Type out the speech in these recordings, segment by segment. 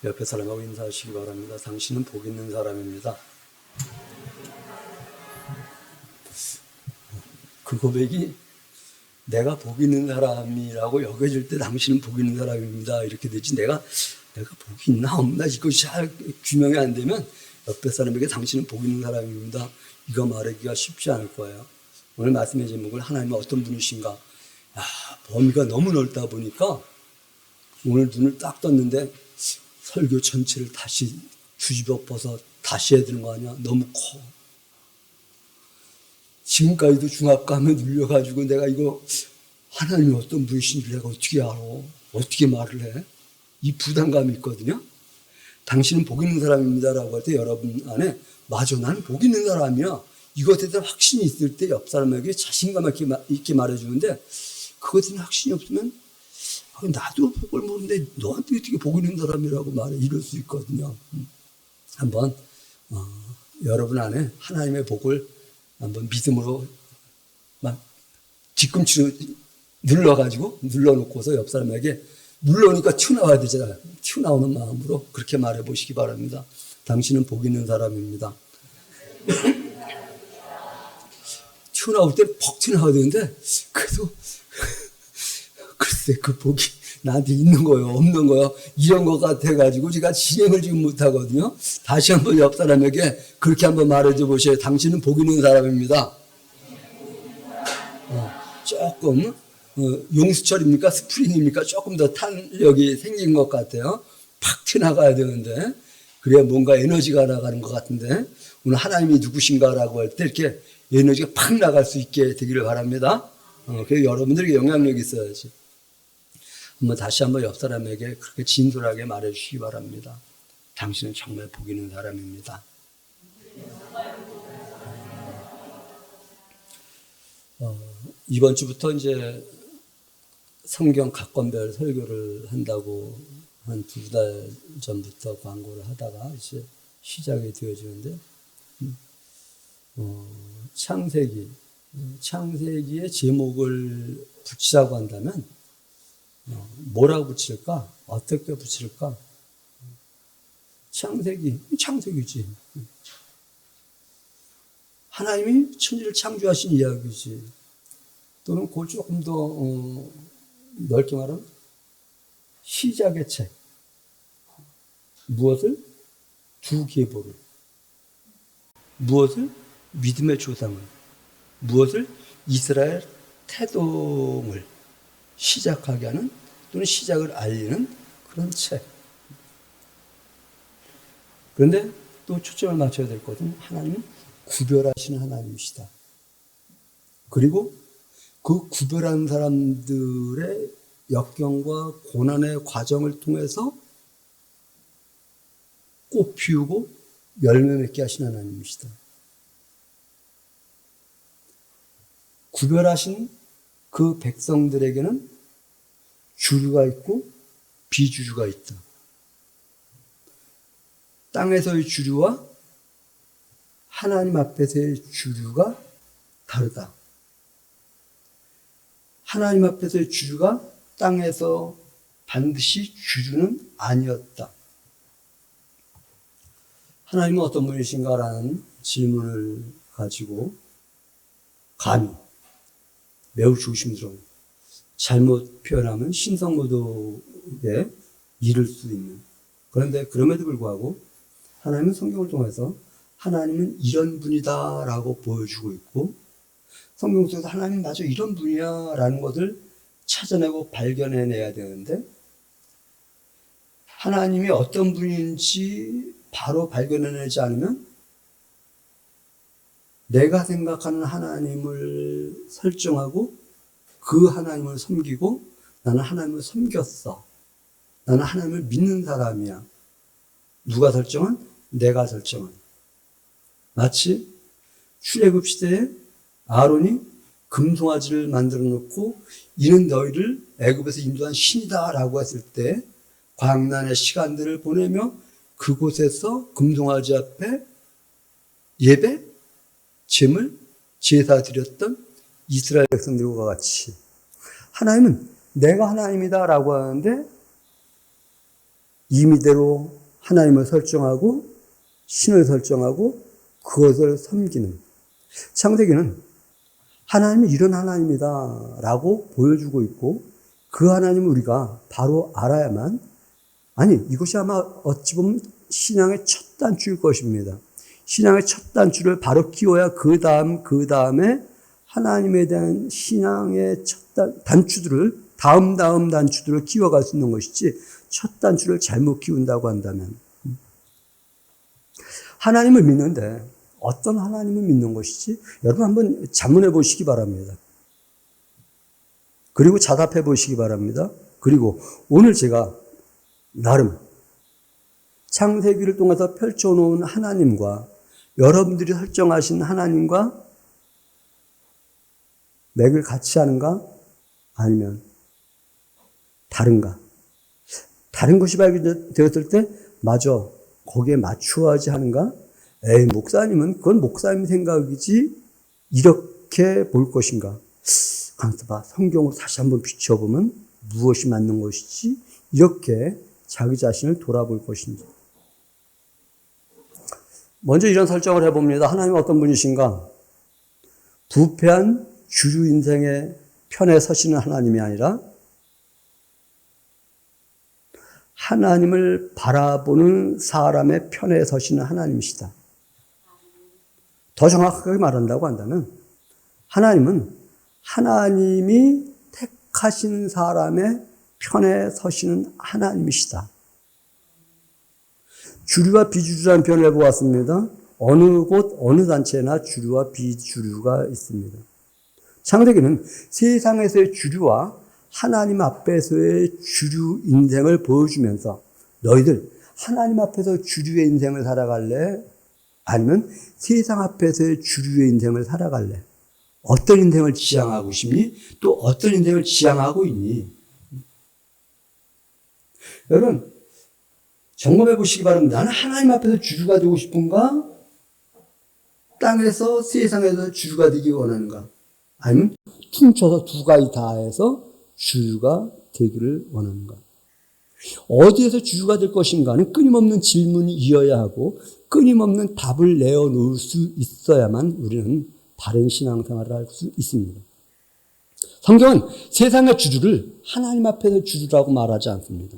옆에 사람하고 인사하시기 바랍니다. 당신은 복 있는 사람입니다. 그 고백이 내가 복 있는 사람이라고 여겨질 때 당신은 복 있는 사람입니다. 이렇게 되지 내가 복이 있나 없나 이것이 잘 규명이 안 되면 옆에 사람에게 당신은 복 있는 사람입니다. 이거 말하기가 쉽지 않을 거예요. 오늘 말씀의 제목을 하나님은 어떤 분이신가. 범위가 너무 넓다 보니까 오늘 눈을 딱 떴는데 설교 전체를 다시 뒤집어 엎어서 다시 해야 되는 거 아니야? 너무 커. 지금까지도 중압감에 눌려가지고 내가 이거 하나님이 어떤 분이신지 내가 어떻게 알아? 어떻게 말을 해? 이 부담감이 있거든요. 당신은 복 있는 사람입니다라고 할 때 여러분 안에 맞아, 나는 복 있는 사람이야. 이것에 대한 확신이 있을 때 옆 사람에게 자신감 있게 말해주는데 그것에 대한 확신이 없으면 나도 복을 모르는데 너한테 어떻게 복 있는 사람이라고 말해 이럴 수 있거든요. 한번 여러분 안에 하나님의 복을 한번 믿음으로 막 뒤꿈치로 눌러놓고서 옆 사람에게 눌러오니까 튀어나와야 되잖아요. 튀어나오는 마음으로 그렇게 말해 보시기 바랍니다. 당신은 복 있는 사람입니다. 튀어나올 때 퍽 튀어나와야 되는데 그래도 글쎄 그 복이 나한테 있는 거요 없는 거요 이런 것 같아가지고 제가 진행을 지금 못하거든요. 다시 한번 옆 사람에게 그렇게 한번 말해줘 보세요. 당신은 복 있는 사람입니다. 조금 용수철입니까? 스프링입니까? 조금 더 탄력이 생긴 것 같아요. 팍 튀어나가야 되는데 그래야 뭔가 에너지가 나가는 것 같은데 오늘 하나님이 누구신가라고 할 때 이렇게 에너지가 팍 나갈 수 있게 되기를 바랍니다. 그래서 여러분들에게 영향력이 있어야지. 다시 한번 옆 사람에게 그렇게 진솔하게 말해 주시기 바랍니다. 당신은 정말 복 있는 사람입니다. 이번 주부터 이제 성경 각권별 설교를 한다고 한 2달 전부터 광고를 하다가 이제 시작이 되어지는데, 창세기의 제목을 붙이자고 한다면, 뭐라고 붙일까? 어떻게 붙일까? 창세기지. 하나님이 천지를 창조하신 이야기지. 또는 그걸 조금 더 넓게 말하면 시작의 책. 무엇을? 두 계보를. 무엇을? 믿음의 조상을. 무엇을? 이스라엘 태동을 시작하게 하는 또는 시작을 알리는 그런 책. 그런데 또 초점을 맞춰야 될 것은 하나님은 구별하시는 하나님이시다. 그리고 그 구별한 사람들의 역경과 고난의 과정을 통해서 꽃 피우고 열매 맺게 하시는 하나님이시다. 구별하신 그 백성들에게는 주류가 있고 비주류가 있다. 땅에서의 주류와 하나님 앞에서의 주류가 다르다. 하나님 앞에서의 주류가 땅에서 반드시 주류는 아니었다. 하나님은 어떤 분이신가라는 질문을 가지고 감히 매우 조심스러운, 잘못 표현하면 신성모독에 이를 수 있는, 그런데 그럼에도 불구하고 하나님은 성경을 통해서 하나님은 이런 분이다 라고 보여주고 있고, 성경 속에서 하나님 맞아 이런 분이야 라는 것을 찾아내고 발견해내야 되는데, 하나님이 어떤 분인지 바로 발견해내지 않으면 내가 생각하는 하나님을 설정하고 그 하나님을 섬기고 나는 하나님을 섬겼어. 나는 하나님을 믿는 사람이야. 누가 설정한? 내가 설정한. 마치 출애굽 시대에 아론이 금송아지를 만들어 놓고 이는 너희를 애굽에서 인도한 신이다 라고 했을 때 광란의 시간들을 보내며 그곳에서 금송아지 앞에 예배, 제물, 제사 드렸던 이스라엘 백성들과 같이 하나님은 내가 하나님이다 라고 하는데 임의대로 하나님을 설정하고 신을 설정하고 그것을 섬기는 창세기는 하나님이 이런 하나님이다 라고 보여주고 있고 그 하나님을 우리가 바로 알아야만 아니 이것이 아마 어찌 보면 신앙의 첫 단추일 것입니다. 신앙의 첫 단추를 바로 끼워야 그 다음에 하나님에 대한 신앙의 첫 단추들을 다음 단추들을 끼워갈 수 있는 것이지 첫 단추를 잘못 끼운다고 한다면 하나님을 믿는데 어떤 하나님을 믿는 것이지? 여러분 한번 자문해 보시기 바랍니다. 그리고 자답해 보시기 바랍니다. 그리고 오늘 제가 나름 창세기를 통해서 펼쳐놓은 하나님과 여러분들이 설정하신 하나님과 맥을 같이 하는가? 아니면 다른가? 다른 것이 발견되었을 때 마저 거기에 맞추어야지 하는가? 에이, 목사님은 그건 목사님 생각이지 이렇게 볼 것인가? 가만있어 봐. 성경으로 다시 한번 비춰보면 무엇이 맞는 것이지? 이렇게 자기 자신을 돌아볼 것인지. 먼저 이런 설정을 해봅니다. 하나님은 어떤 분이신가? 부패한 주류 인생의 편에 서시는 하나님이 아니라 하나님을 바라보는 사람의 편에 서시는 하나님이시다. 더 정확하게 말한다고 한다면 하나님은 하나님이 택하신 사람의 편에 서시는 하나님이시다. 주류와 비주류라는 표현을 해보았습니다. 어느 곳, 어느 단체나 주류와 비주류가 있습니다. 창세기는 세상에서의 주류와 하나님 앞에서의 주류 인생을 보여주면서 너희들 하나님 앞에서 주류의 인생을 살아갈래? 아니면 세상 앞에서의 주류의 인생을 살아갈래? 어떤 인생을 지향하고 싶니? 또 어떤 인생을 지향하고 있니? 여러분 점검해 보시기 바랍니다. 나는 하나님 앞에서 주류가 되고 싶은가? 땅에서 세상에서 주류가 되기 원하는가? 아니면 퉁쳐서 두 가지 다 해서 주류가 되기를 원하는가? 어디에서 주류가 될 것인가는 끊임없는 질문이 이어야 하고 끊임없는 답을 내어놓을 수 있어야만 우리는 바른 신앙생활을 할 수 있습니다. 성경은 세상의 주류를 하나님 앞에서 주류라고 말하지 않습니다.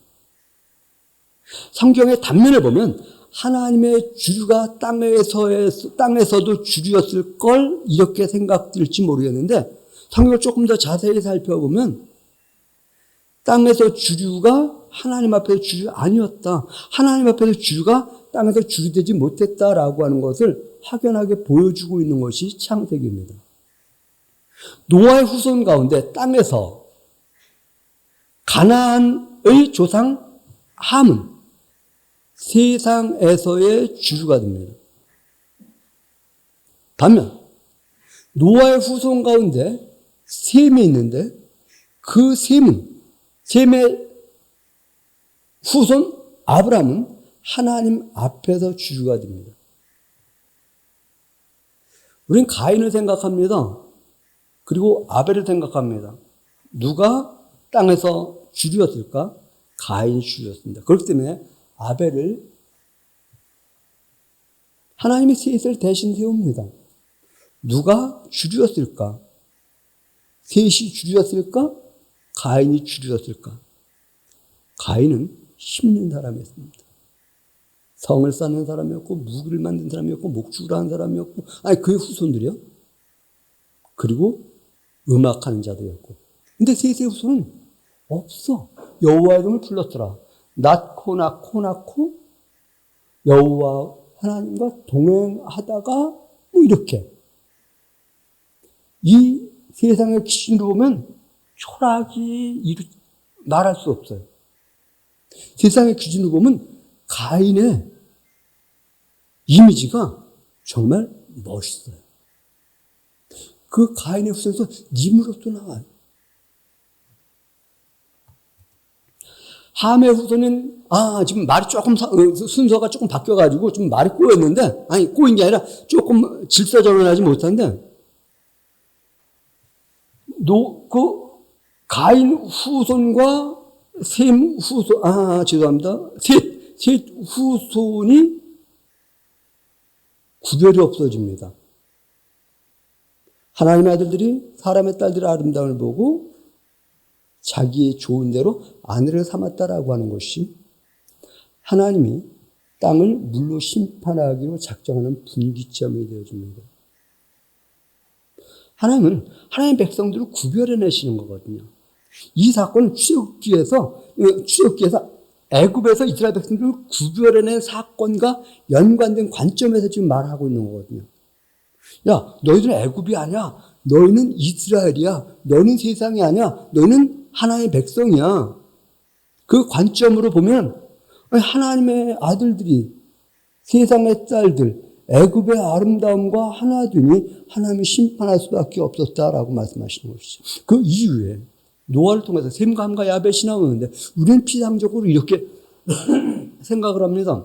성경의 단면을 보면 하나님의 주류가 땅에서도 주류였을 걸 이렇게 생각될지 모르겠는데 성경을 조금 더 자세히 살펴보면 땅에서 주류가 하나님 앞에서 주류 아니었다. 하나님 앞에서 주류가 땅에서 주류되지 못했다라고 하는 것을 확연하게 보여주고 있는 것이 창세기입니다. 노아의 후손 가운데 땅에서 가나안의 조상 함은 세상에서의 주류가 됩니다. 반면 노아의 후손 가운데 셈이 있는데 그 셈의 후손 아브라함은 하나님 앞에서 주류가 됩니다. 우리는 가인을 생각합니다. 그리고 아벨을 생각합니다. 누가 땅에서 주류였을까? 가인이 주류였습니다. 그렇기 때문에 아벨을 하나님이 셋을 대신 세웁니다. 누가 주류였을까? 셋이 주류였을까? 가인이 주류였을까? 가인은 힘있는 사람이었습니다. 성을 쌓는 사람이었고 무기를 만든 사람이었고 목축을 하는 사람이었고 그의 후손들이요. 그리고 음악하는 자들이었고. 근데 셋의 후손은 없어. 여호와의 이름을 불렀더라. 낳고 여호와 하나님과 동행하다가 뭐 이렇게. 이 세상의 기준으로 보면 초락이 말할 수 없어요. 세상의 기준으로 보면 가인의 이미지가 정말 멋있어요. 그 가인의 후손에서 니므롯도 나와요. 함의 후손은 지금 말이 조금 순서가 조금 바뀌어가지고 좀 말이 꼬였는데 꼬인 게 아니라 조금 질서정을 하지 못한데 그 가인 후손과 셈 후손, 죄송합니다. 셋 후손이 구별이 없어집니다. 하나님의 아들들이 사람의 딸들의 아름다움을 보고 자기의 좋은 대로 아내를 삼았다라고 하는 것이 하나님이 땅을 물로 심판하기로 작정하는 분기점이 되어집니다. 하나님은 하나님의 백성들을 구별해내시는 거거든요. 이 사건은 출애굽기에서 애굽에서 이스라엘 백성들을 구별해낸 사건과 연관된 관점에서 지금 말하고 있는 거거든요. 야, 너희들은 애굽이 아니야. 너희는 이스라엘이야. 너희는 세상이 아니야. 너희는 하나님의 백성이야. 그 관점으로 보면 하나님의 아들들이 세상의 딸들 애굽의 아름다움과 하나 되니 하나님이 심판할 수밖에 없었다라고 말씀하시는 것이죠. 그 이후에 노아를 통해서 셈과 함과 야벳이 나오는데 우리는 피상적으로 이렇게 생각을 합니다.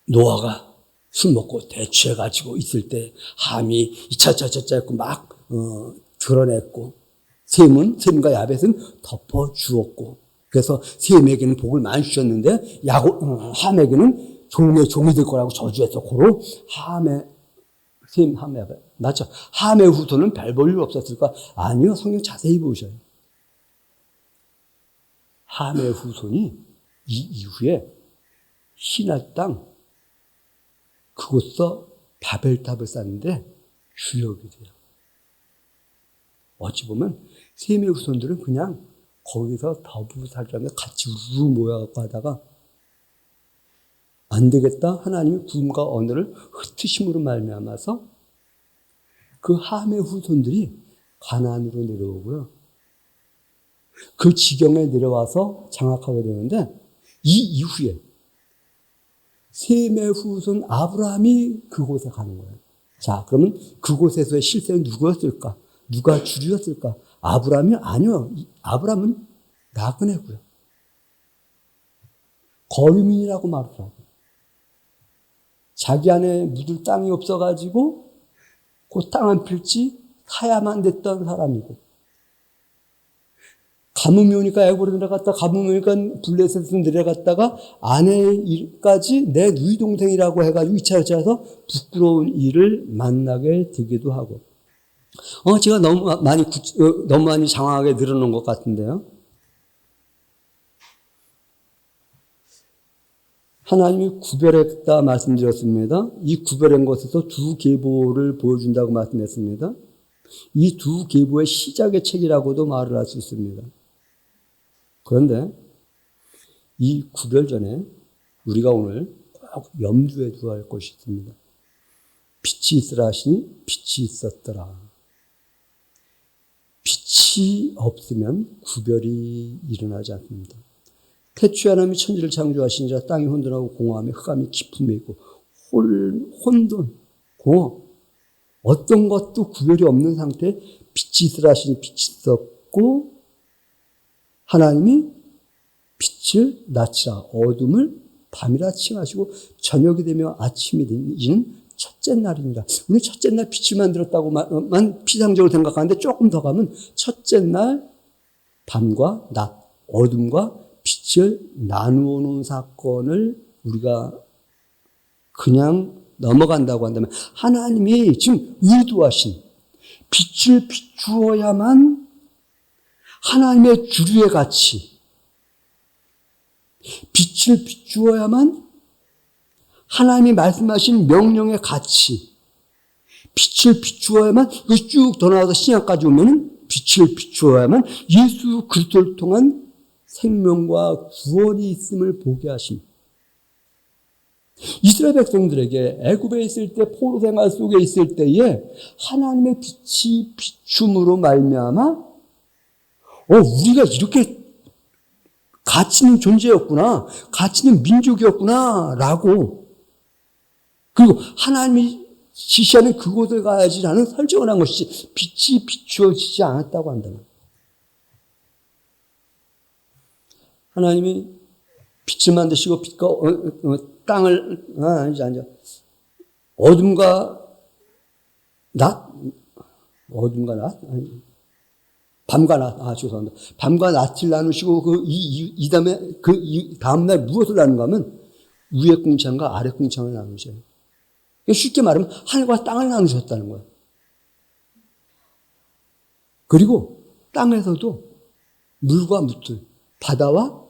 노아가 술 먹고 대취해가지고 있을 때 함이 이차차차차 했고 막 드러냈고 셈과 야벳은 덮어주었고 그래서 셈에게는 복을 많이 주셨는데 함에게는 종이 될 거라고 저주했어. 고로 셈, 함, 야벳 맞죠? 함의 후손은 별 볼 일 없었을까? 아니요. 성경 자세히 보셔요. 함의 후손이 이 이후에 시날 땅 그곳서 바벨탑을 쌓는데 주역이 돼요. 어찌 보면 셈의 후손들은 그냥 거기서 더불어 살자며 같이 우르르 모여갖고 하다가 안 되겠다. 하나님이 구름과 언어를 흩으심으로 말미암아서 그 함의 후손들이 가나안으로 내려오고요. 그 지경에 내려와서 장악하게 되는데 이 이후에 셈의 후손 아브라함이 그곳에 가는 거예요. 자, 그러면 그곳에서의 실세는 누구였을까? 누가 주류였을까? 아브라함이 아니요. 아브라함은 나그네고요. 거류민이라고 말을 하고 자기 안에 묻을 땅이 없어가지고 그 땅 한 필지 사야만 됐던 사람이고 가뭄이 오니까 애굽으로 내려갔다 가뭄이 오니까 블레셋으로 내려갔다가 아내의 일까지 내 누이 동생이라고 해가지고 2차 여차해서 부끄러운 일을 만나게 되기도 하고 제가 너무 많이 장황하게 늘어놓은 것 같은데요. 하나님이 구별했다 말씀드렸습니다. 이 구별한 것에서 두 계보를 보여준다고 말씀했습니다. 이 두 계보의 시작의 책이라고도 말을 할 수 있습니다. 그런데 이 구별 전에 우리가 오늘 꼭 염두에 두어야 할 것이 있습니다. 빛이 있으라 하시니 빛이 있었더라. 빛이 없으면 구별이 일어나지 않습니다. 태초에 하나님이 천지를 창조하신 자 땅이 혼돈하고 공허함에 흑암이 깊음에 있고 혼돈, 공허 어떤 것도 구별이 없는 상태에 빛이 있으라 하시니 빛이 있었고 하나님이 빛을 낮이라 어둠을 밤이라 칭하시고 저녁이 되며 아침이 되는 첫째 날이니라. 우리 첫째 날 빛을 만들었다고만 피상적으로 생각하는데 조금 더 가면 첫째 날 밤과 낮, 어둠과 빛을 나누어 놓은 사건을 우리가 그냥 넘어간다고 한다면 하나님이 지금 의도하신 빛을 비추어야만 하나님의 주류의 가치, 빛을 비추어야만 하나님이 말씀하신 명령의 가치, 빛을 비추어야만 이거 쭉 더 나아가서 신약까지 오면은 빛을 비추어야만 예수 그리스도를 통한 생명과 구원이 있음을 보게 하십니다. 이스라엘 백성들에게 애굽에 있을 때 포로 생활 속에 있을 때에 하나님의 빛이 비춤으로 말미암아 우리가 이렇게 가치 있는 존재였구나, 가치 있는 민족이었구나 라고 그리고 하나님이 지시하는 그곳에 가야지라는 설정을 한 것이지 빛이 비추어지지 않았다고 한다면 하나님이 빛을 만드시고 빛과 땅을 어둠과 낮 죄송합니다. 밤과 낮을 나누시고 다음날 무엇을 나누는가 하면 위의 궁창과 아래 궁창을 나누셔요. 쉽게 말하면 하늘과 땅을 나누셨다는 거예요. 그리고 땅에서도 물과 무들, 바다와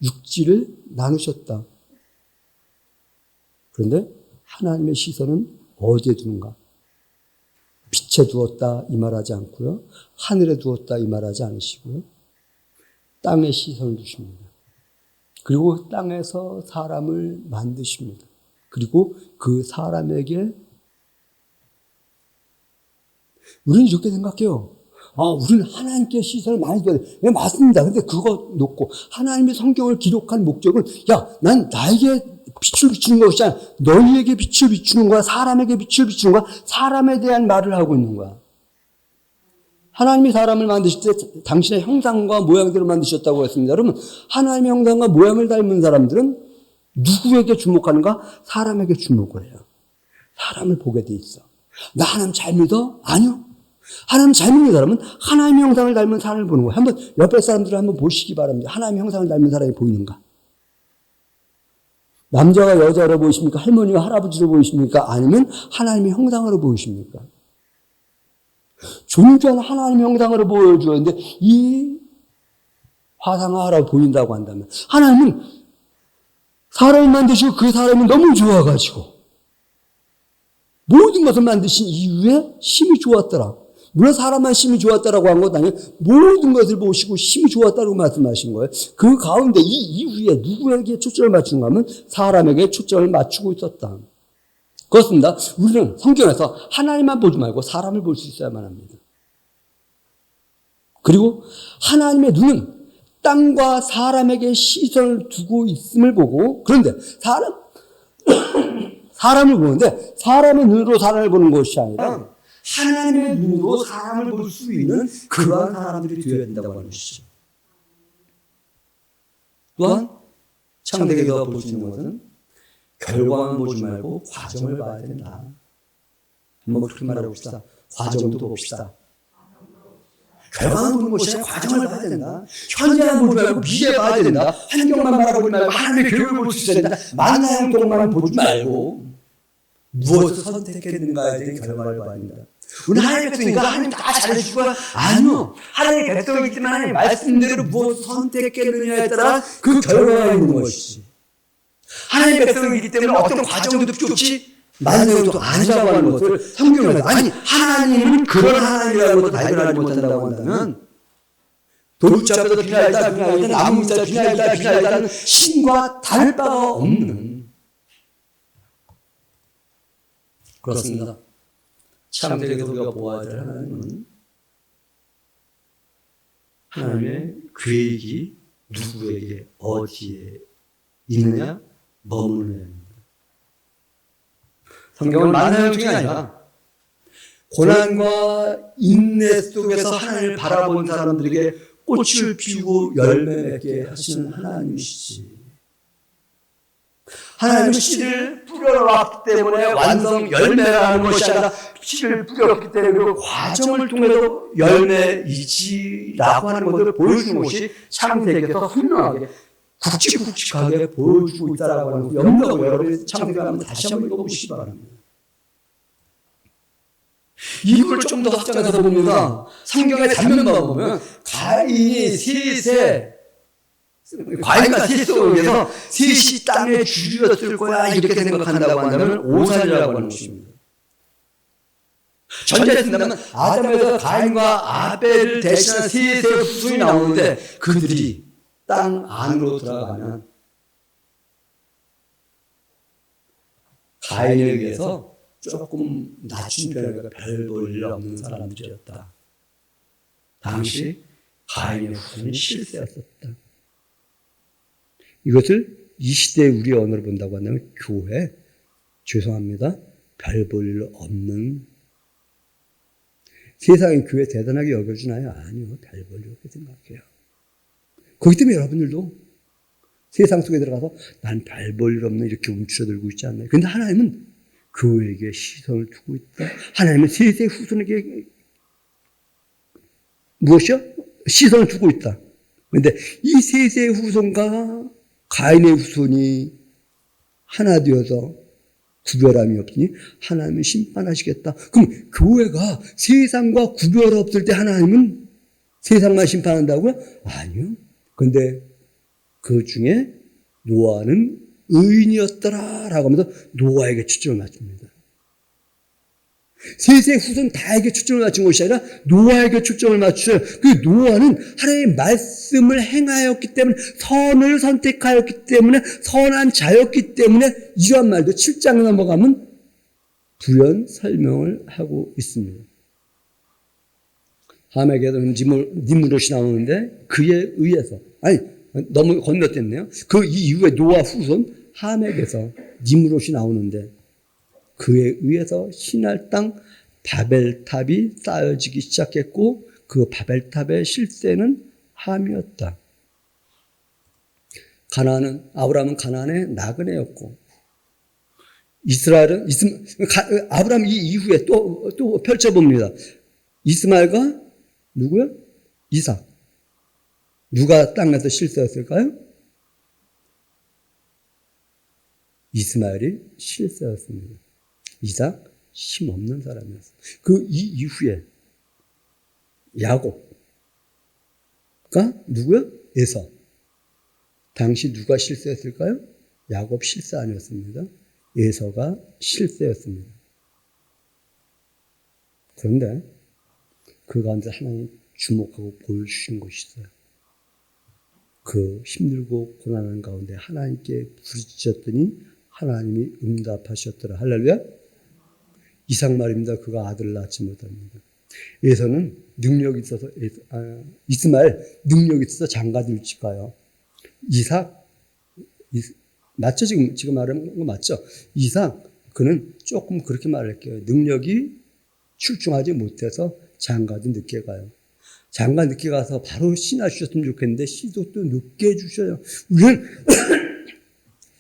육지를 나누셨다. 그런데 하나님의 시선은 어디에 두는가? 빛에 두었다 이 말하지 않고요. 하늘에 두었다 이 말하지 않으시고요. 땅에 시선을 두십니다. 그리고 땅에서 사람을 만드십니다. 그리고 그 사람에게 우리는 이렇게 생각해요. 우리는 하나님께 시선을 많이 줘야 돼. 네, 맞습니다. 근데 그거 놓고 하나님의 성경을 기록한 목적은 난 나에게 빛을 비추는 것이 아니라 너희에게 빛을 비추는 거야. 사람에게 빛을 비추는 거야. 사람에 대한 말을 하고 있는 거야. 하나님이 사람을 만드실 때 당신의 형상과 모양대로 만드셨다고 했습니다. 여러분, 하나님의 형상과 모양을 닮은 사람들은 누구에게 주목하는가? 사람에게 주목을 해요. 사람을 보게 돼 있어. 나 하나님 잘 믿어? 아니요. 하나님 잘 믿는 사람은 하나님의 형상을 닮은 사람을 보는 거예요. 한번 옆에 사람들을 한번 보시기 바랍니다. 하나님의 형상을 닮은 사람이 보이는가? 남자가 여자로 보이십니까? 할머니와 할아버지로 보이십니까? 아니면 하나님의 형상으로 보이십니까? 존귀한 하나님의 형상으로 보여주었는데 이 화상화하라고 보인다고 한다면 하나님은 사람을 만드시고 그 사람이 너무 좋아가지고 모든 것을 만드신 이유에 힘이 좋았더라. 물론 사람만 힘이 좋았다라고 한 것 아니에요. 모든 것을 보시고 힘이 좋았다고 말씀하신 거예요. 그 가운데 이 이후에 누구에게 초점을 맞추는가 하면 사람에게 초점을 맞추고 있었다. 그렇습니다. 우리는 성경에서 하나님만 보지 말고 사람을 볼 수 있어야만 합니다. 그리고 하나님의 눈은 땅과 사람에게 시선을 두고 있음을 보고, 그런데 사람을 보는데 사람의 눈으로 사람을 보는 것이 아니라 하나님의 눈으로 사람을 볼 수 있는 그러한 사람들이 되어야 된다고 하는 것이죠. 또한 창세기가 볼 수 있는 것은 결과만 보지 말고 과정을 봐야 된다. 한번 그렇게 말해봅시다. 과정도 봅시다. 결과만 보는 것이 아니라 과정을 봐야 된다. 현재만 보지 말고 미래 봐야 된다. 환경만 바라보지 말고 하나님의 계획을 볼 수 있어야 된다. 만나는 동안만 보지 말고 무엇을 선택했는가에 대한 결과를 봐야 된다. 우리 하나님의 백성이니까 하나님 다 잘해주고 아니요. 하나님의 백성이기 때문에 하나님의 말씀대로 무엇을 선택했느냐에 따라 그 결과가 있는 것이지. 하나님의 백성이기 때문에 어떤 과정도 필요 없이 만나도 아니라고 하는 것을 성경에서 하나님은 그런 하나님이라는 것을 발견하지 못한다고 한다면 돌부처 앞에서 비나이다 나무 밑에 비나이다는 신과 다를 바가 없는 그렇습니다. 창세기에서 우리가 보아야 될 하나님은 하나님의 계획이 누구에게 어디에 있느냐 머무르느냐. 성경은 만나는 중이 아니라 고난과 인내 속에서 하나님을 바라본 사람들에게 꽃을 피우고 열매 맺게 하시는 하나님이시지. 하나님은 씨를 뿌려놨기 때문에 완성 열매가 하는 것이 아니라 씨를 뿌렸기 때문에 그 과정을 통해서 열매이지라고 하는 것을 보여주는 것이 창세기에서 분명하게 굵직굵직하게 보여주고 있다라고 하는 염려고 여러분이 창세기를 한번 다시 한번 읽어보시기 바랍니다. 이걸 좀 더 확장해서 봅니다. 성경의 단면만 보면 과인과 셋 속에서 셋이 땅에 주류였을 거야 이렇게 생각한다고 한다면 오산이라고 하는 것입니다. 전제에 쓴다면 아담에서 가인과 아벨을 대신한 셋의 후손이 나오는데 그들이 땅 안으로 들어가면 가인에 비해서 조금 낮춘 편이니까 별 볼 일 없는 사람들이었다. 당시 가인의 후손이 실세였었다. 이것을 이 시대의 우리 언어로 본다고 한다면 교회, 죄송합니다. 별 볼 일 없는 세상의 교회 대단하게 여겨주나요? 아니요. 별 볼 일 없게 생각해요. 그렇기 때문에 여러분들도 세상 속에 들어가서 난 별 볼 일 없는 이렇게 움츠러들고 있지 않나요? 그런데 하나님은 교회에게 시선을 두고 있다. 하나님은 세세 후손에게 무엇이요? 시선을 두고 있다. 그런데 이 셋의 후손과 가인의 후손이 하나 되어서 구별함이 없으니 하나님은 심판하시겠다. 그럼 교회가 세상과 구별 없을 때 하나님은 세상만 심판한다고요? 아니요. 그런데 그 중에 노아는 의인이었더라라고 하면서 노아에게 초점을 맞춥니다. 셋의 후손 다에게 초점을 맞춘 것이 아니라 노아에게 초점을 맞춰요. 그 노아는 하나님의 말씀을 행하였기 때문에, 선을 선택하였기 때문에, 선한 자였기 때문에 이러한 말도 7장 넘어가면 부연 설명을 하고 있습니다. 함에게는 니므롯이 나오는데 그에 의해서, 아니 너무 건너뛰었네요. 그 이후에 노아 후손 함에게서 니므롯이 나오는데 그에 의해서 신할 땅 바벨탑이 쌓여지기 시작했고 그 바벨탑의 실세는 함이었다. 아브라함은 가나안의 나그네였고 이스라엘은 아브라함 이 이후에 또 펼쳐봅니다. 이스마엘과 누구요? 이삭. 누가 땅에서 실세였을까요? 이스마엘이 실세였습니다. 이삭 힘없는 사람이었어요. 그 이후에 야곱가 누구요? 에서. 당시 누가 실세였을까요? 야곱 실세 아니었습니다. 에서가 실세였습니다. 그런데 그 가운데 하나님이 주목하고 보여주신 것이 있어요. 그 힘들고 고난한 가운데 하나님께 부르짖었더니 하나님이 응답하셨더라. 할렐루야. 이삭 말입니다. 그가 아들을 낳지 못합니다. 에서는 능력이 있어서 이스마엘 능력이 있어서 장가들지 가요. 이삭 맞죠? 지금 말하는 거 맞죠? 이삭 그는 조금 그렇게 말할게요. 능력이 출중하지 못해서 장가도 늦게 가요. 장가 늦게 가서 바로 씨나 주셨으면 좋겠는데 씨도 또 늦게 주셔요. 우리는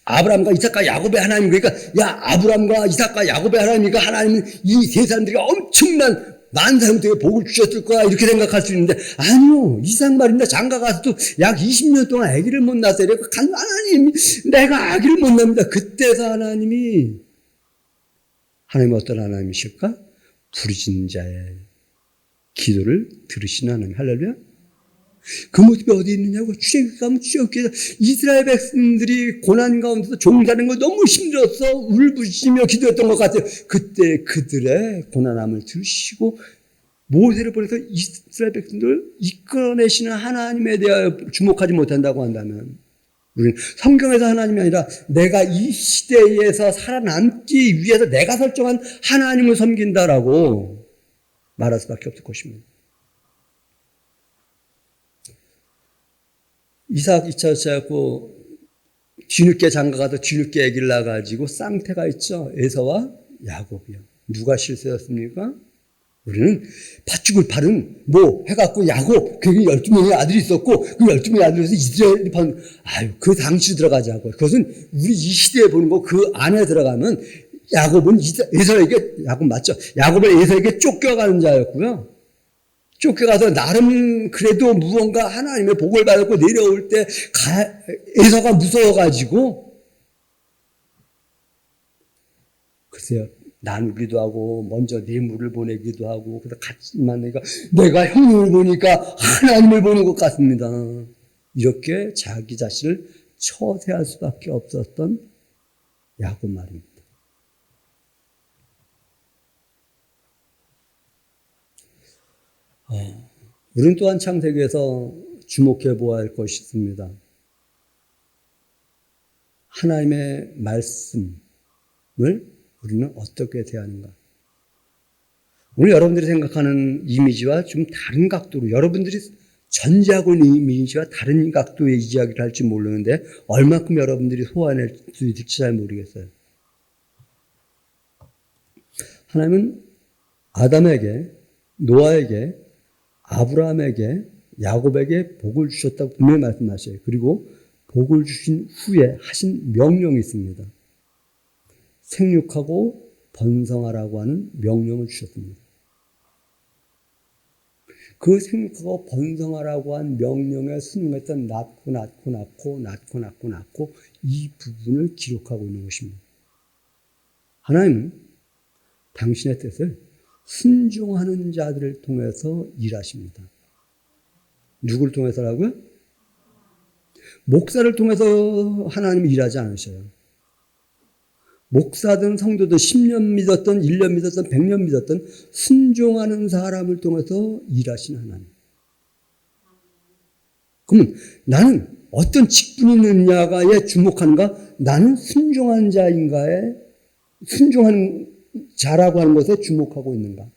아브라함과 이삭과 야곱의 하나님, 그러니까 아브라함과 이삭과 야곱의 하나님이니까 하나님은 이 세 사람들이 엄청난 많은 사람들에게 복을 주셨을 거야 이렇게 생각할 수 있는데 아니요. 이삭 말입니다. 장가 가서도 약 20년 동안 아기를 못 낳았어요. 그러니까 하나님 내가 아기를 못 낳습니다. 그때서 하나님이 어떤 하나님이실까? 부르짖는 자의 기도를 들으시는 하나님. 할렐루야. 그 모습이 어디 있느냐고. 출애굽기 가면 출애굽기에서 이스라엘 백성들이 고난 가운데서 종사하는 거 너무 힘들어서 울부짖으며 기도했던 것 같아요. 그때 그들의 고난함을 들으시고 모세를 보내서 이스라엘 백성들을 이끌어내시는 하나님에 대하여 주목하지 못한다고 한다면 우리는 성경에서 하나님이 아니라 내가 이 시대에서 살아남기 위해서 내가 설정한 하나님을 섬긴다라고 말할 수밖에 없을 것입니다. 이삭 2차 시작하고 뒤늦게 장가가서 뒤늦게 아기를 낳아가지고 쌍태가 있죠. 에서와 야곱이요. 누가 실세였습니까? 우리는 팥죽을 팔은 해갖고 야곱, 그 12명의 아들이 있었고 그 12명의 아들에서 이스라엘이 그 당시 들어가자고. 그것은 우리 이 시대에 보는 거 그 안에 들어가면 야곱은 에서에게, 야곱 맞죠? 야곱은 에서에게 쫓겨가는 자였고요. 쫓겨가서 나름 그래도 무언가 하나님의 복을 받고 내려올 때 에서가 무서워가지고 글쎄요. 나누기도 하고 먼저 뇌물을 보내기도 하고 그래서 같이 만나니까 내가 형님을 보니까 하나님을 보는 것 같습니다. 이렇게 자기 자신을 처세할 수밖에 없었던 야곱 말입니다. 우리는 또한 창세기에서 주목해 보아야 할 것이 있습니다. 하나님의 말씀을 우리는 어떻게 대하는가? 오늘 여러분들이 생각하는 이미지와 좀 다른 각도로 여러분들이 전제하고 있는 이미지와 다른 각도의 이야기를 할지 모르는데 얼마큼 여러분들이 소화해낼 수 있을지 잘 모르겠어요. 하나님은 아담에게, 노아에게, 아브라함에게, 야곱에게 복을 주셨다고 분명히 말씀하셔요. 그리고 복을 주신 후에 하신 명령이 있습니다. 생육하고 번성하라고 하는 명령을 주셨습니다. 그 생육하고 번성하라고 한 명령에 순응했던 낳고 이 부분을 기록하고 있는 것입니다. 하나님은 당신의 뜻을 순종하는 자들을 통해서 일하십니다. 누구를 통해서라고요? 목사를 통해서 하나님이 일하지 않으셔요. 목사든 성도든 10년 믿었던 1년 믿었던 100년 믿었던 순종하는 사람을 통해서 일하신 하나님. 그러면 나는 어떤 직분이 있느냐에 주목하는가? 나는 순종하는 자인가에 순종하는 자라고 하는 것에 주목하고 있는가?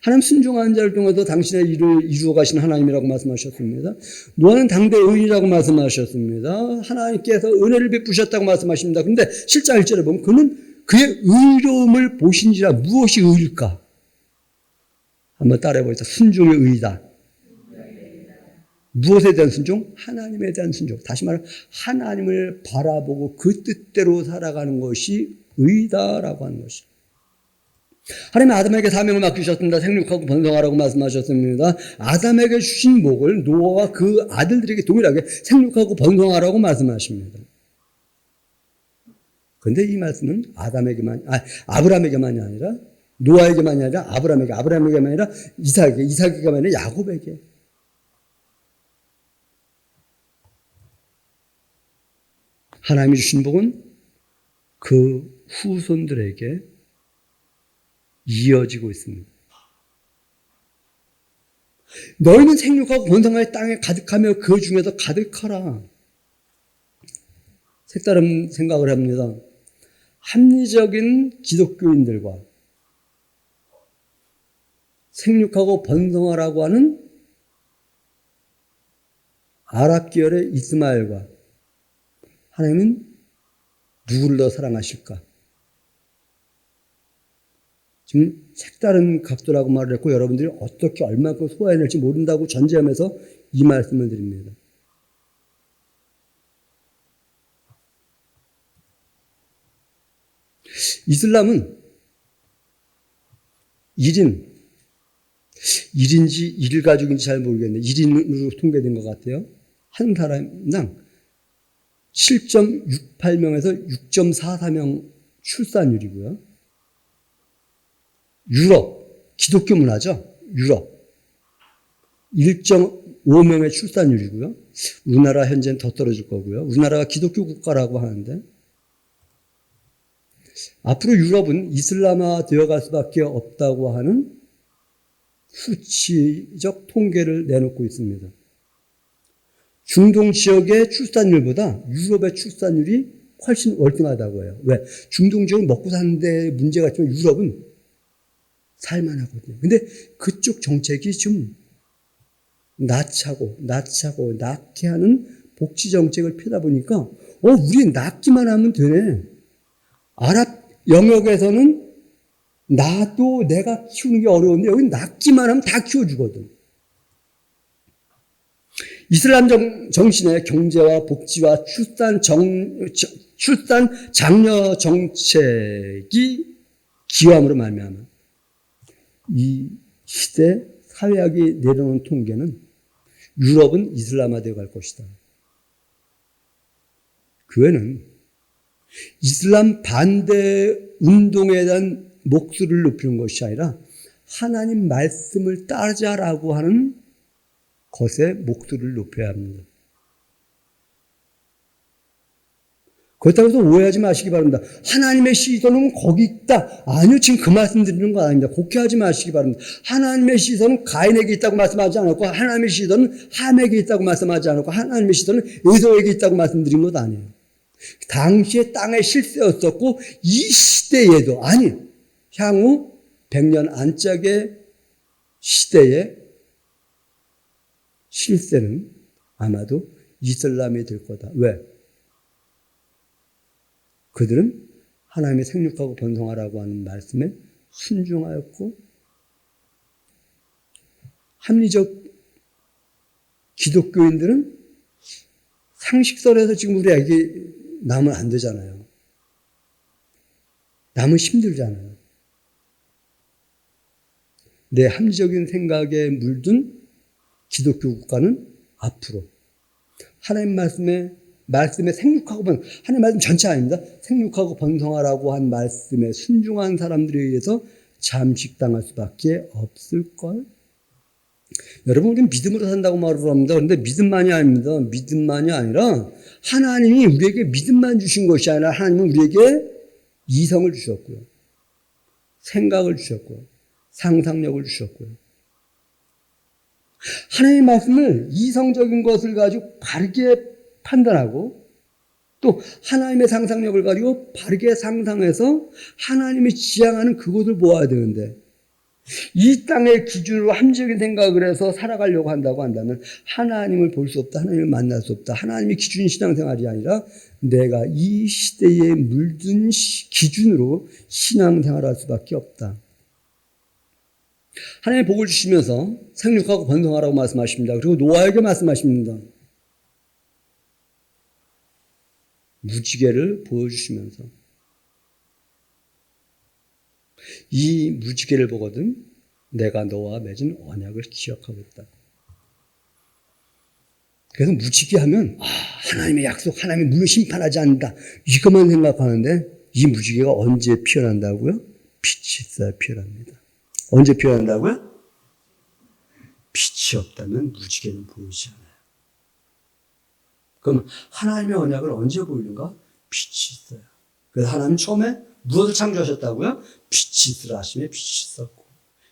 하나님 순종하는 자를 통해서 당신의 일을 이루어 가신 하나님이라고 말씀하셨습니다. 노아는 당대 의인이라고 말씀하셨습니다. 하나님께서 은혜를 베푸셨다고 말씀하십니다. 그런데 7장 1절에 보면 그는 그의 의로움을 보신지라. 무엇이 의일까? 한번 따라해보겠습니다. 순종의 의이다. 무엇에 대한 순종? 하나님에 대한 순종. 다시 말해 하나님을 바라보고 그 뜻대로 살아가는 것이 의다라고 하는 것이죠. 하나님은 아담에게 사명을 맡기셨습니다. 생육하고 번성하라고 말씀하셨습니다. 아담에게 주신 복을 노아와 그 아들들에게 동일하게 생육하고 번성하라고 말씀하십니다. 그런데 이 말씀은 아브라함에게만이 아니라 노아에게만이 아니라 아브라함에게만 아니라 이삭에게만 아니라 야곱에게. 하나님이 주신 복은 그 후손들에게 이어지고 있습니다. 너희는 생육하고 번성하여 땅에 가득하며 그 중에서 가득하라. 색다른 생각을 합니다. 합리적인 기독교인들과 생육하고 번성하라고 하는 아랍 계열의 이스마엘과 하나님은 누구를 더 사랑하실까? 지금 색다른 각도라고 말을 했고 여러분들이 어떻게 얼마큼 소화해낼지 모른다고 전제하면서 이 말씀을 드립니다. 이슬람은 1인지 1가족인지 잘 모르겠는데 1인으로 통계된 것 같아요. 한 사람당 7.68명에서 6.44명 출산율이고요. 유럽, 기독교 문화죠. 유럽. 1.5명의 출산율이고요. 우리나라 현재는 더 떨어질 거고요. 우리나라가 기독교 국가라고 하는데 앞으로 유럽은 이슬람화 되어갈 수밖에 없다고 하는 수치적 통계를 내놓고 있습니다. 중동 지역의 출산율보다 유럽의 출산율이 훨씬 월등하다고 해요. 왜? 중동 지역은 먹고 사는데 문제가 있지만 유럽은 살만하거든요. 근데 그쪽 정책이 좀 낳게 하는 복지 정책을 펴다 보니까 우리 낳기만 하면 되네. 아랍 영역에서는 나도 내가 키우는 게 어려운데 여기 낳기만 하면 다 키워주거든. 이슬람 정신의 경제와 복지와 출산 장려 정책이 기여함으로 말미암아 이 시대 사회학이 내려놓은 통계는 유럽은 이슬람화되어 갈 것이다. 교회는 이슬람 반대 운동에 대한 목소리를 높이는 것이 아니라 하나님 말씀을 따르자라고 하는 것에 목소리를 높여야 합니다. 그렇다고 해서 오해하지 마시기 바랍니다. 하나님의 시선은 거기 있다. 아니요, 지금 그 말씀 드리는 거 아닙니다. 곡해하지 마시기 바랍니다. 하나님의 시선은 가인에게 있다고 말씀하지 않았고 하나님의 시선은 함에게 있다고 말씀하지 않았고 하나님의 시선은 에서에게 있다고 말씀드린 것 아니에요. 당시에 땅의 실세였었고 이 시대에도 향후 100년 안짝의 시대의 실세는 아마도 이슬람이 될 거다. 왜? 그들은 하나님의 생육하고 번성하라고 하는 말씀에 순종하였고 합리적 기독교인들은 상식선에서 지금 우리 애기 낳으면 안 되잖아요. 낳으면 힘들잖아요. 내 합리적인 생각에 물든 기독교 국가는 앞으로 하나님 말씀에 생육하고 하나님 말씀 전체 아닙니다. 생육하고 번성하라고 한 말씀에 순종한 사람들에 의해서 잠식당할 수밖에 없을걸. 여러분, 우리는 믿음으로 산다고 말을 합니다. 그런데 믿음만이 아닙니다. 믿음만이 아니라 하나님이 우리에게 믿음만 주신 것이 아니라 하나님은 우리에게 이성을 주셨고요. 생각을 주셨고요. 상상력을 주셨고요. 하나님의 말씀을 이성적인 것을 가지고 바르게 판단하고 또 하나님의 상상력을 가지고 바르게 상상해서 하나님이 지향하는 그곳을 보아야 되는데 이 땅의 기준으로 합리적인 생각을 해서 살아가려고 한다고 한다면 하나님을 볼 수 없다. 하나님을 만날 수 없다. 하나님이 기준이 신앙생활이 아니라 내가 이 시대에 물든 기준으로 신앙생활할 수밖에 없다. 하나님의 복을 주시면서 생육하고 번성하라고 말씀하십니다. 그리고 노아에게 말씀하십니다. 무지개를 보여주시면서 이 무지개를 보거든 내가 너와 맺은 언약을 기억하고 있다. 그래서 무지개 하면 하나님의 약속, 하나님이 물론 심판하지 않는다. 이것만 생각하는데 이 무지개가 언제 피어난다고요? 빛이 있어야 피어납니다. 언제 피어난다고요? 빛이 없다면 무지개는 보이지 않아요. 그럼 하나님의 언약을 언제 보이는가? 빛이 있어요. 그래서 하나님 처음에 무엇을 창조하셨다고요? 빛이 있으라 하시며 빛이 있었고,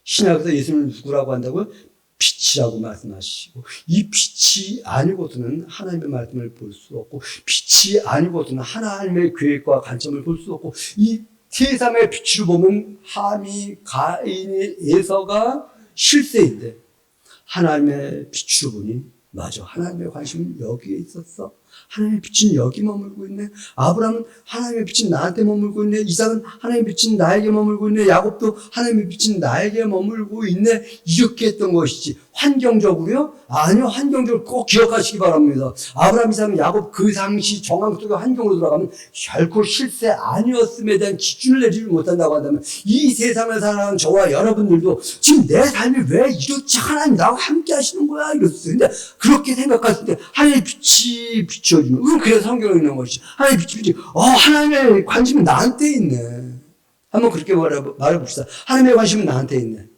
신약에서 예수님을 누구라고 한다고요? 빛이라고 말씀하시고, 이 빛이 아니고서는 하나님의 말씀을 볼 수 없고, 빛이 아니고서는 하나님의 계획과 관점을 볼 수 없고, 이 세상의 빛을 보면 함이, 가인이, 에서가 실세인데 하나님의 빛으로 보니 맞아, 하나님의 관심은 여기에 있었어. 하나님의 빛은 여기 머물고 있네. 아브라함은 하나님의 빛은 나한테 머물고 있네. 이삭은 하나님의 빛은 나에게 머물고 있네. 야곱도 하나님의 빛은 나에게 머물고 있네. 이렇게 했던 것이지. 환경적으로요? 아니요. 환경적으로 꼭 기억하시기 바랍니다. 아브라함, 이삭, 야곱 그 당시 정황 속의 환경으로 돌아가면 결코 실세 아니었음에 대한 기준을 내리지 못한다고 한다면 이 세상을 살아가는 저와 여러분들도 지금 내 삶이 왜 이렇지? 하나님 나와 함께 하시는 거야? 이랬어요. 근데 그렇게 생각했을 때 하나님의 빛이 비춰주는, 그래서 성경에 있는 것이지. 하나님의 빛이 하나님의 관심은 나한테 있네. 한번 그렇게 말해봅시다. 하나님의 관심은 나한테 있네.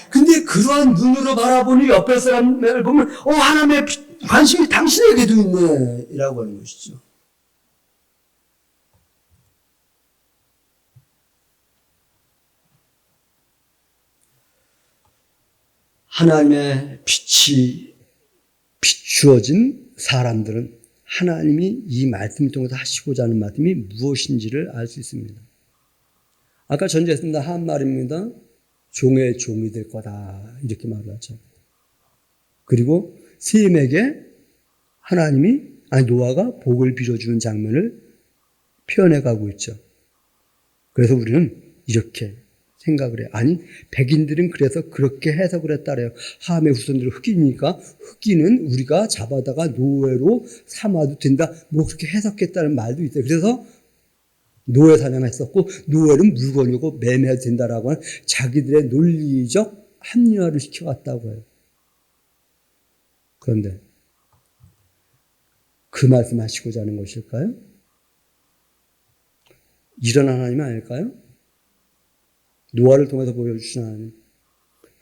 근데 그러한 눈으로 바라보니 옆에 사람을 보면 하나님의 관심이 당신에게도 있네 이라고 하는 것이죠. 하나님의 빛이 비추어진 사람들은 하나님이 이 말씀을 통해서 하시고자 하는 말씀이 무엇인지를 알 수 있습니다. 아까 전제했습니다. 한 말입니다. 종의 종이 될 거다. 이렇게 말을 하죠. 그리고 셈에게 노아가 복을 빌어주는 장면을 표현해 가고 있죠. 그래서 우리는 이렇게 생각을 해요. 아니, 백인들은 그래서 그렇게 해석을 했다래요. 함의 후손들은 흑인이니까 흑인은 우리가 잡아다가 노예로 삼아도 된다. 그렇게 해석했다는 말도 있어요. 그래서 노예 사냥했었고 노예는 물건이고 매매해도 된다라고 하는 자기들의 논리적 합리화를 시켜갔다고 해요. 그런데 그 말씀하시고자 하는 것일까요? 이런 하나님 아닐까요? 노아를 통해서 보여주신 하나님.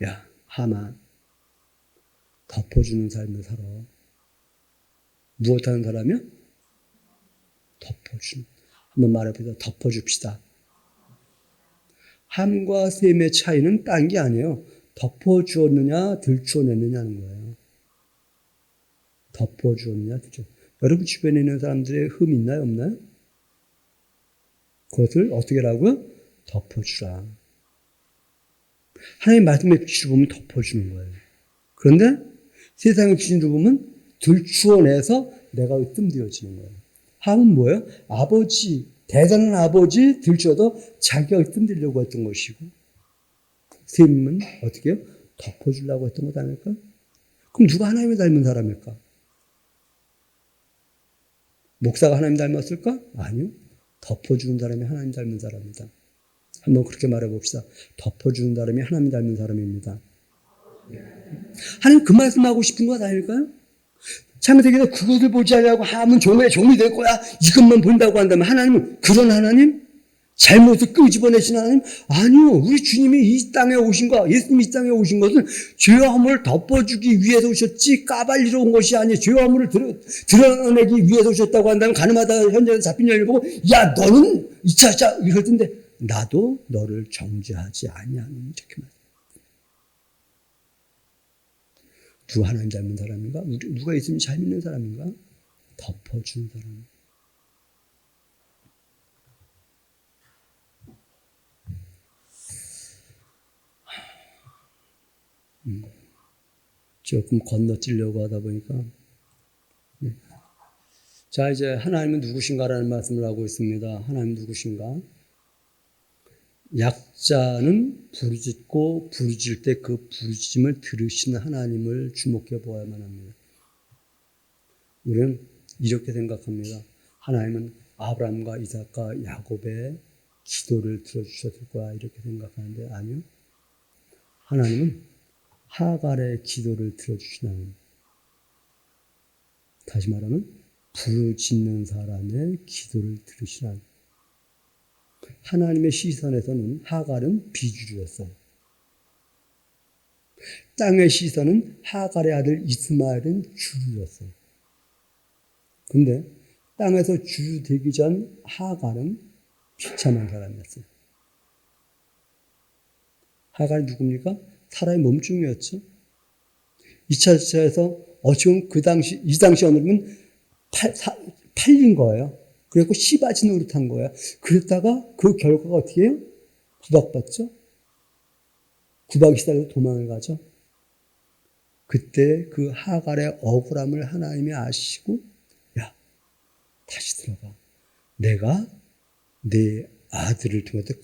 야, 하마, 덮어주는 삶을 살아. 무엇하는 사람이요? 덮어주는. 한번 말해보자. 덮어줍시다. 함과 셈의 차이는 딴 게 아니에요. 덮어주었느냐, 들추어냈느냐는 거예요. 덮어주었느냐, 여러분 주변에 있는 사람들의 흠이 있나요, 없나요? 그것을 어떻게 하라고요? 덮어주라. 하나님 말씀의 빛으로 보면 덮어주는 거예요. 그런데 세상의 기준으로 보면 들추어내서 내가 으뜸되어지는 거예요. 함은 뭐예요? 아버지, 대단한 아버지 들추어도 자기가 으뜸되려고 했던 것이고, 셈은 어떻게 해요? 덮어주려고 했던 것 아닐까? 그럼 누가 하나님을 닮은 사람일까? 목사가 하나님 닮았을까? 아니요. 덮어주는 사람이 하나님 닮은 사람이다. 한번 그렇게 말해 봅시다. 덮어주는 사람이 하나님 닮은 사람입니다. 하나님 그 말씀하고 싶은 것 아닐까요? 창세기에서 그것을 보지 않냐고 하면 종이 될 거야. 이것만 본다고 한다면 하나님은 그런 하나님? 잘못을 끄집어내신 하나님? 아니요. 우리 주님이 이 땅에 오신 거, 예수님이 이 땅에 오신 것은 죄와 허물을 덮어주기 위해서 오셨지 까발리러 온 것이 아니에요. 죄와 허물을 드러내기 위해서 오셨다고 한다면 가늠하다 현장에서 잡힌 여인을 보고 야 너는 이차자 이럴 텐데 나도 너를 정죄하지 아니하는 이렇게 말합니다. 누가 하나님 닮은 사람인가? 누가 예수님 잘 믿는 사람인가? 덮어주는 사람. 조금 건너뛰려고 하다 보니까. 자, 이제 하나님은 누구신가라는 말씀을 하고 있습니다. 하나님 누구신가? 약자는 부르짖고 부르짖을 때 그 부르짖음을 들으시는 하나님을 주목해 보아야만 합니다. 우리는 이렇게 생각합니다. 하나님은 아브라함과 이삭과 야곱의 기도를 들어주셨을 거야 이렇게 생각하는데 아니요. 하나님은 하갈의 기도를 들어주시는 하나님. 다시 말하면 부르짖는 사람의 기도를 들으시는 하나님. 하나님의 시선에서는 하갈은 비주류였어요. 땅의 시선은 하갈의 아들 이스마엘은 주류였어요. 근데 땅에서 주류 되기 전 하갈은 비참한 사람이었어요. 하갈이 누굽니까? 사라의 몸종이었죠. 2차 세차에서 지금 이 당시 언어로는 팔린 거예요. 그래갖고 씨바지 노릇한 거예요. 그랬다가 그 결과가 어떻게 해요? 구박받죠? 구박이 시달려서 도망을 가죠. 그때 그 하갈의 억울함을 하나님이 아시고 야 다시 들어가. 내가 내 아들을 통해서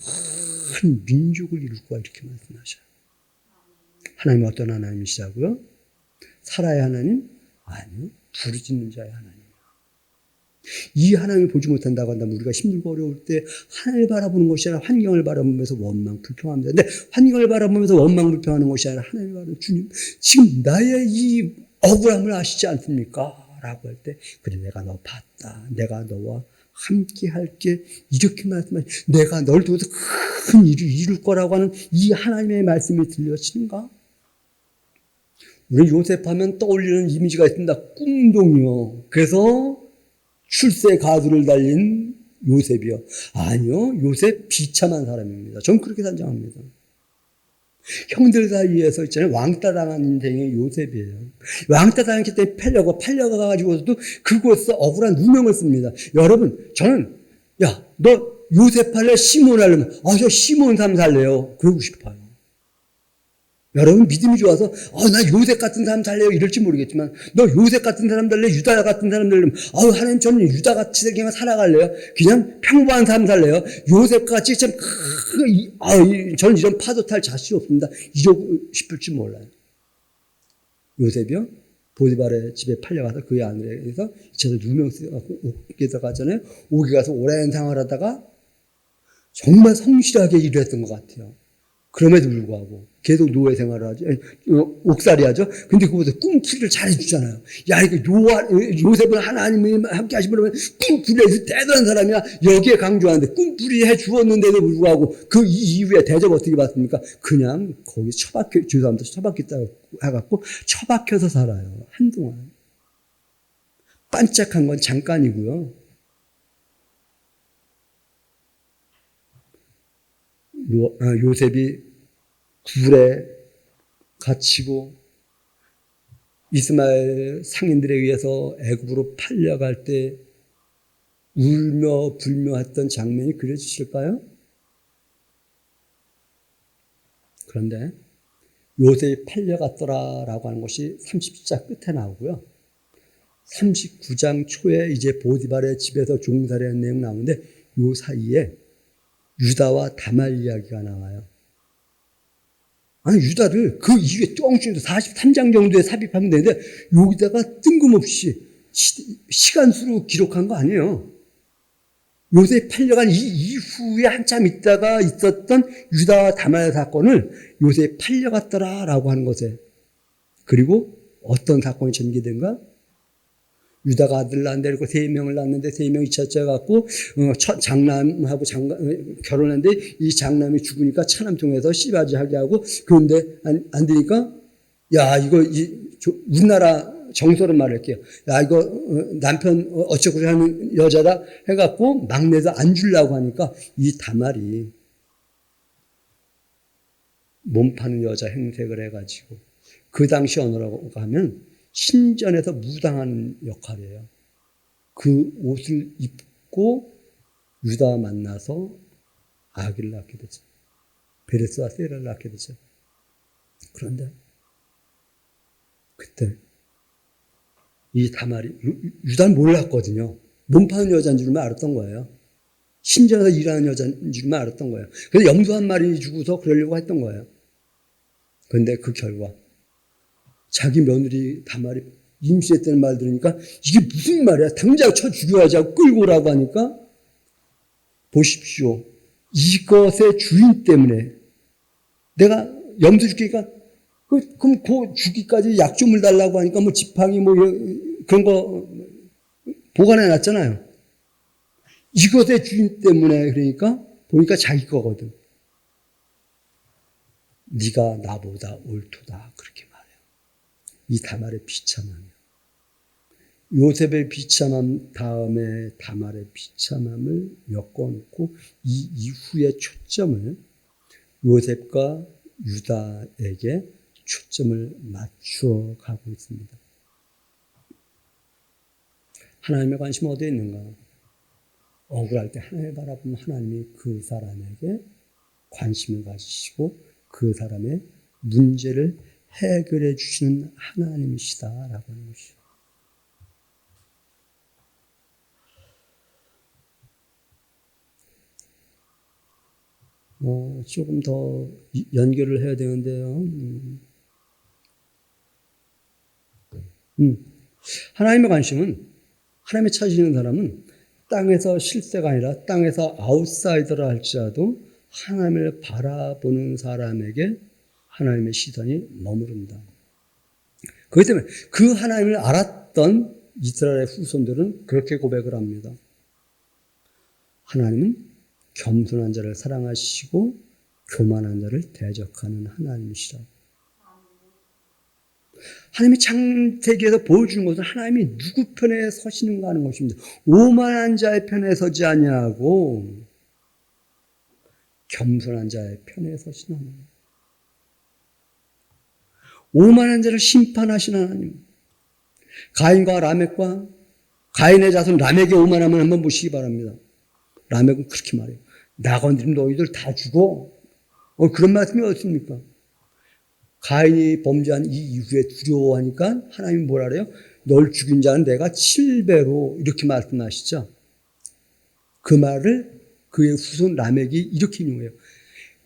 큰 민족을 이룰 거야 이렇게 말씀하셔요. 하나님은 어떤 하나님이시라고요? 사라의 하나님? 아니요. 부르짖는 자의 하나님. 이 하나님을 보지 못한다고 한다면 우리가 힘들고 어려울 때 하나님을 바라보는 것이 아니라 환경을 바라보면서 원망, 불평합니다. 근데 환경을 바라보면서 원망, 불평하는 것이 아니라 하나님을 바라보는 주님, 지금 나의 이 억울함을 아시지 않습니까? 라고 할 때 그래 내가 너 봤다. 내가 너와 함께 할게. 이렇게 말씀하시 내가 널 통해서 큰 일을 이룰 거라고 하는 이 하나님의 말씀이 들려지는가? 우리 요셉 하면 떠올리는 이미지가 있습니다. 꿈동이요. 그래서 출세 가두를 달린 요셉이요. 아니요. 요셉 비참한 사람입니다. 저는 그렇게 단정합니다. 형들 사이에서 있잖아요. 왕따 당한 인생의 요셉이에요. 왕따 당했기 때문에 팔려가가지고도 그곳에서 억울한 누명을 씁니다. 여러분, 저는, 야, 너 요셉 할래? 시몬 할래면, 저 시몬 삶 살래요. 그러고 싶어요. 여러분 믿음이 좋아서 나 요셉 같은 사람 살래요 이럴지 모르겠지만 너 요셉 같은 사람 살래? 유다 같은 사람 살려면 하나님 저는 유다같이 생기면 살아갈래요. 그냥 평범한 삶 살래요. 요셉같이 참 저는 이런 파도 탈 자신이 없습니다. 이러고 싶을지 몰라요. 요셉이요 보디발의 집에 팔려가서 그의 아내에서 이차에서 누명 쓰고 옥에 들어가잖아요. 옥에 가서 오랜 생활하다가 정말 성실하게 일을 했던 것 같아요. 그럼에도 불구하고 계속 노예 생활을 하죠. 옥살이 하죠. 근데 그보다 꿈풀이를 잘해주잖아요. 야, 이거 요셉은 하나님이 함께 하시면 꿈풀이에서 대단한 사람이야. 여기에 강조하는데 꿈풀이 해주었는데도 불구하고 그 이후에 대접 어떻게 받습니까? 그냥 거기 죄송합니다. 처박혔다고 해갖고 처박혀서 살아요. 한동안. 반짝한 건 잠깐이고요. 요셉이 굴에 갇히고 이스마엘 상인들에 의해서 애굽으로 팔려갈 때 울며 불며 했던 장면이 그려지실까요? 그런데 요셉이 팔려갔더라라고 하는 것이 30장 끝에 나오고요. 39장 초에 이제 보디발의 집에서 종살이하는 내용 나오는데 요 사이에 유다와 다말 이야기가 나와요. 아니 유다를 그 이후에 뚱뚱 43장 정도에 삽입하면 되는데 여기다가 뜬금없이 시간수로 기록한 거 아니에요. 요셉이 팔려간 이 이후에 한참 있다가 있었던 유다와 다말의 사건을 요셉이 팔려갔더라라고 하는 것에, 그리고 어떤 사건이 전개된가? 유다가 아들 낳는데, 그리고 3명을 낳는데 3명이 첫째갖고 장남하고 결혼했는데 이 장남이 죽으니까 차남 통해서 씨바지하게 하고, 그런데 안 되니까, 야, 이거 우리나라 정서로 말할게요. 야, 이거 남편 어쩌고 하는 여자다 해갖고 막내도 안 주려고 하니까 이 다말이 몸 파는 여자 행색을 해가지고, 그 당시 언어라고 하면 신전에서 무당하는 역할이에요. 그 옷을 입고 유다와 만나서 아기를 낳게 되죠. 베레스와 세라를 낳게 되죠. 그런데 그때 이 다말이, 유다는 몰랐거든요. 몸 파는 여자인 줄만 알았던 거예요. 신전에서 일하는 여자인 줄만 알았던 거예요. 그래서 염소 한 마리 주고서 그러려고 했던 거예요. 그런데 그 결과 자기 며느리 다말이 임신했다는 말 들으니까 이게 무슨 말이야? 당장 쳐 죽여야지 하고 끌고 오라고 하니까, 보십시오. 이것의 주인 때문에 내가 염소 죽이니까, 그럼 그 주기까지 약좀을 달라고 하니까 뭐 지팡이 뭐 그런 거 보관해 놨잖아요. 이것의 주인 때문에, 그러니까 보니까 자기 거거든. 네가 나보다 옳도다, 그렇게 말해요. 이 다말의 비참함이요. 요셉의 비참함 다음에 다말의 비참함을 엮어놓고 이 이후의 초점을 요셉과 유다에게 초점을 맞추어 가고 있습니다. 하나님의 관심은 어디에 있는가? 억울할 때 하나님을 바라보면 하나님이 그 사람에게 관심을 가지시고 그 사람의 문제를 해결해 주시는 하나님이시다라고 하는 것이죠. 조금 더 연결을 해야 되는데요. 하나님의 관심은, 하나님의 찾으시는 사람은 땅에서 실세가 아니라 땅에서 아웃사이더라 할지라도 하나님을 바라보는 사람에게 하나님의 시선이 머무른다. 그렇기 때문에 그 하나님을 알았던 이스라엘의 후손들은 그렇게 고백을 합니다. 하나님은 겸손한 자를 사랑하시고 교만한 자를 대적하는 하나님이시라. 하나님이 창세기에서 보여주는 것은 하나님이 누구 편에 서시는가 하는 것입니다. 오만한 자의 편에 서지 아니하고 겸손한 자의 편에 서시는 하나님. 오만한 자를 심판하시는 하나님. 가인과 라멕과 가인의 자손 라멕의 오만함을 한번 보시기 바랍니다. 라멕은 그렇게 말해요. 나 건드리면 너희들 다 죽어. 그런 말씀이 어떻습니까? 가인이 범죄한 이 이후에 두려워하니까 하나님이 뭐라 그래요? 널 죽인 자는 내가 7배로, 이렇게 말씀하시죠. 그 말을 그의 후손 라멕이 이렇게 인용해요.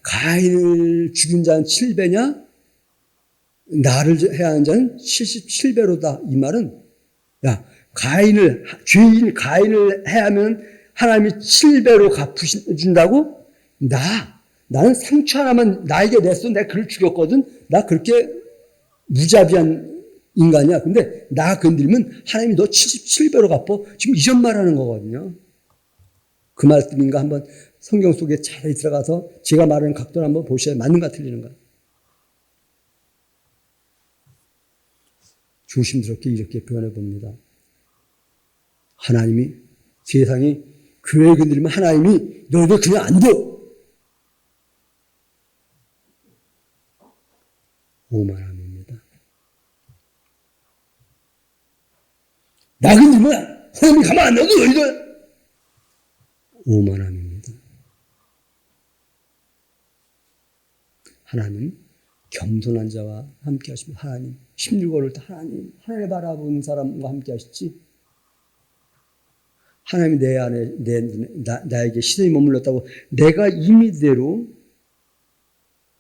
가인을 죽인 자는 7배냐? 나를 해야 하는 자는 77배로다. 이 말은, 야, 죄인 가인을 해야 하면 하나님이 7배로 갚으신다고? 나는 상처 하나만 나에게 냈어. 내가 그를 죽였거든. 나 그렇게 무자비한 인간이야. 근데 나 건드리면 하나님이 너 77배로 갚어. 지금 이런 말하는 거거든요. 그 말씀인가 한번 성경 속에 잘 들어가서 제가 말하는 각도를 한번 보셔야 맞는가 틀리는가. 조심스럽게 이렇게 표현해 봅니다. 하나님이, 세상이 교회를 건드리면 하나님이 너희들 그냥 안 둬. 오만함입니다. 나 건드리면 하나님이 가만 안 놔도 너희들. 오만함입니다. 하나님 겸손한 자와 함께 하시면, 하나님 16월을 하나님을 바라보는 사람과 함께 하시지. 하나님이 내 안에 나에게 시선이 머물렀다고 내가 임의대로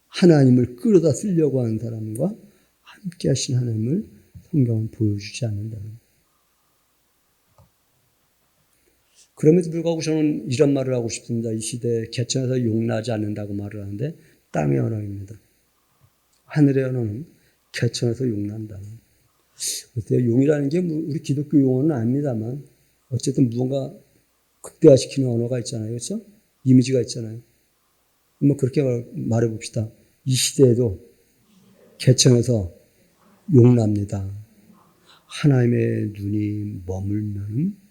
하나님을 끌어다 쓰려고 하는 사람과 함께 하신 하나님을 성경은 보여주지 않는다. 그럼에도 불구하고 저는 이런 말을 하고 싶습니다. 이 시대에 개천에서 용나지 않는다고 말을 하는데 땅의 언어입니다. 하늘의 언어는 개천에서 용난다. 그때 용이라는 게 우리 기독교 용어는 아닙니다만 어쨌든 무언가 극대화시키는 언어가 있잖아요. 그렇죠? 이미지가 있잖아요. 뭐 그렇게 말해 봅시다. 이 시대에도 개천에서 용납니다. 하나님의 눈이 머물면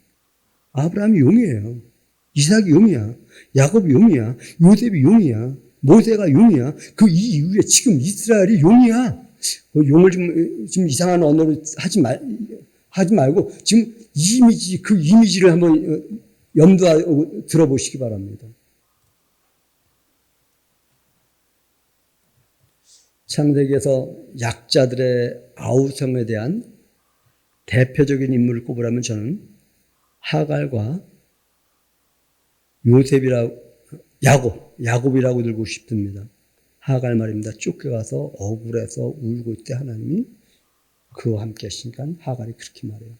아브라함이 용이에요. 이삭이 용이야. 야곱이 용이야. 요셉이 용이야. 모세가 용이야. 그 이후에 지금 이스라엘이 용이야. 용을 좀 이상한 언어로 하지 말고 지금 그 이미지를 한번 염두하고 들어보시기 바랍니다. 창세기에서 약자들의 아우성에 대한 대표적인 인물을 꼽으라면 저는 하갈과 야곱이라고 들고 싶습니다. 하갈 말입니다. 쫓겨가서 억울해서 울고 있을 때 하나님이 그와 함께 하시니까 하갈이 그렇게 말해요.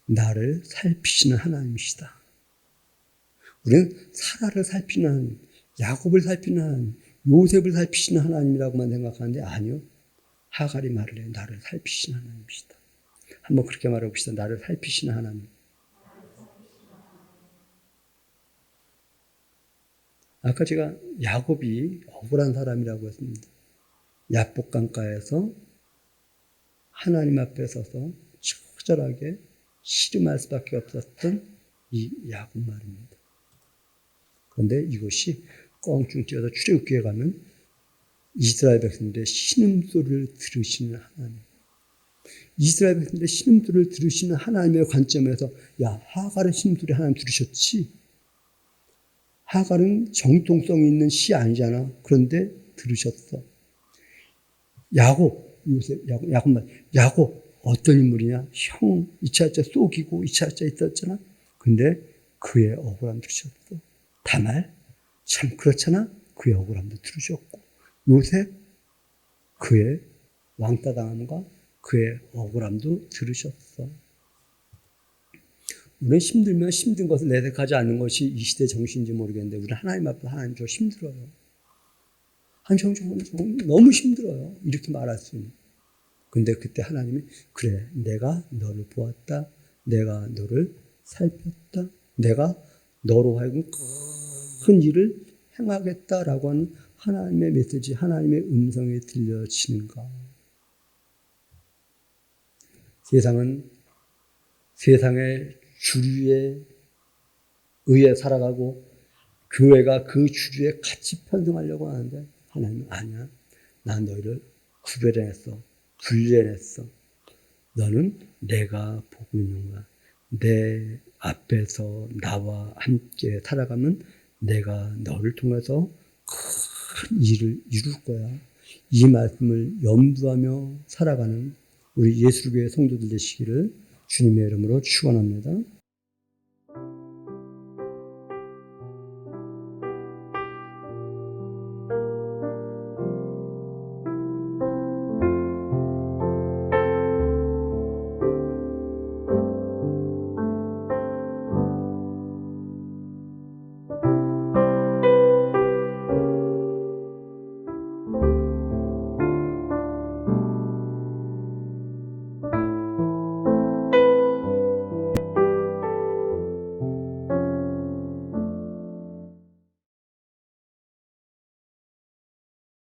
나를 살피시는 하나님이시다. 우리는 사라를 살피는 하나님, 야곱을 살피는 하나님, 요셉을 살피시는 하나님이라고만 생각하는데 아니요. 하갈이 말을 해요. 나를 살피시는 하나님이시다. 한번 그렇게 말해 봅시다. 나를 살피시는 하나님. 아까 제가 야곱이 억울한 사람이라고 했습니다. 야복강가에서 하나님 앞에 서서 처절하게 씨름할 수밖에 없었던 이 야곱 말입니다. 그런데 이것이 껑충 뛰어서 출애굽기에 가면 이스라엘 백성들의 신음소리를 들으시는 하나님. 이스라엘 백성들의 신음소리를 들으시는 하나님의 관점에서 야, 하갈의 신음소리 하나님 들으셨지? 하갈은 정통성이 있는 씨 아니잖아. 그런데 들으셨어. 야곱 어떤 인물이냐? 형 2차째 속이고 2차째 있었잖아. 근데 그의 억울함 들으셨어. 다말 참 그렇잖아. 그의 억울함도 들으셨고 요셉 그의 왕따당함과 그의 억울함도 들으셨어. 우리는 힘들면 힘든 것을 내색하지 않는 것이 이 시대의 정신인지 모르겠는데 우리는 하나님 앞에 하나님 저 힘들어요. 하나님 저 너무 힘들어요. 이렇게 말할 수 있는. 근데 그때 하나님이 그래 내가 너를 보았다. 내가 너를 살폈다. 내가 너로 하여금 큰 일을 행하겠다라고 하는 하나님의 메시지, 하나님의 음성이 들려지는가. 세상은 세상의 주류에 의해 살아가고 교회가 그 주류에 같이 편승하려고 하는데 하나님은 아니야. 난 너희를 구별해냈어. 분리해냈어. 너는 내가 보고 있는 거야. 내 앞에서 나와 함께 살아가면 내가 너를 통해서 큰 일을 이룰 거야. 이 말씀을 염두하며 살아가는 우리 예수교회 성도들 되시기를 주님의 이름으로 축원합니다.